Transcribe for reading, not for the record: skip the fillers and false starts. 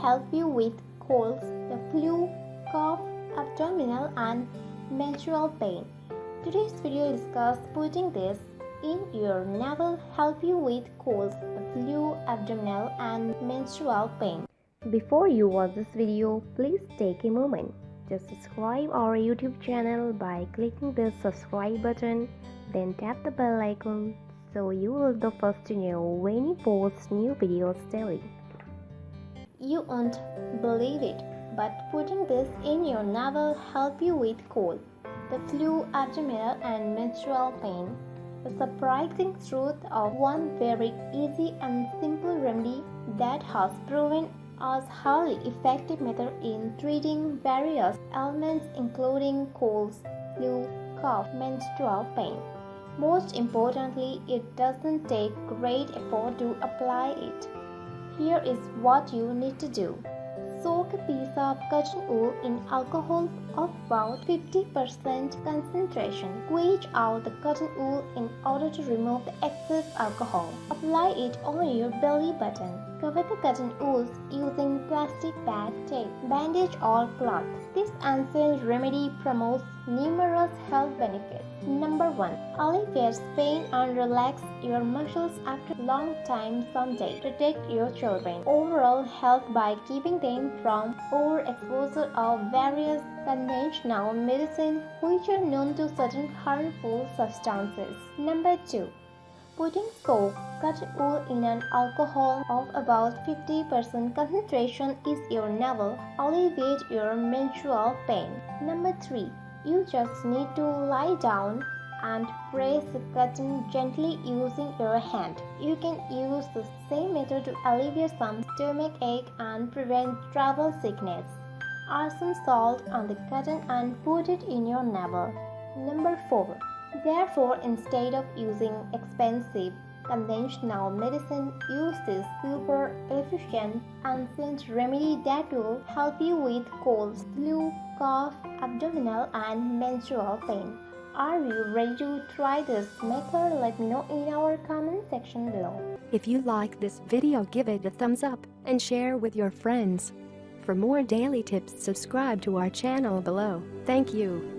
help you with colds, the flu, cough, abdominal and menstrual pain. Today's video discusses putting this in your navel help you with colds, the flu, abdominal and menstrual pain. Before you watch this video, please take a moment. Just subscribe our YouTube channel by clicking the subscribe button, then tap the bell icon so you will be the first to know when we post new videos daily. You won't believe it, but putting this in your navel help you with cold, the flu, abdominal and menstrual pain. The surprising truth of one very easy and simple remedy that has proven as highly effective method in treating various ailments including colds, flu, cough, menstrual pain. Most importantly, it doesn't take great effort to apply it. Here is what you need to do. Soak a piece of cotton wool in alcohol of about 50% concentration. Squeeze out the cotton wool in order to remove the excess alcohol. Apply it on your belly button. Cover the cotton wools using plastic bag, tape, bandage or cloth. This ancient remedy promotes numerous health benefits. Number 1. Alleviates pain and relax your muscles after a long time someday. Protect your children overall health by keeping them from overexposure of various conventional medicine which are known to certain harmful substances. Number 2. Putting soaked cotton wool in an alcohol of about 50% concentration is your navel. Alleviate your menstrual pain. Number 3. You just need to lie down and press the cotton gently using your hand. You can use the same method to alleviate some stomach ache and prevent travel sickness. Add some salt on the cotton and put it in your navel. Number 4. Therefore, instead of using expensive conventional medicine, use this super efficient ancient remedy that will help you with colds, flu, cough, abdominal and menstrual pain. Are you ready to try this method? Let me know in our comment section below. If you like this video, give it a thumbs up and share with your friends. For more daily tips, subscribe to our channel below. Thank you.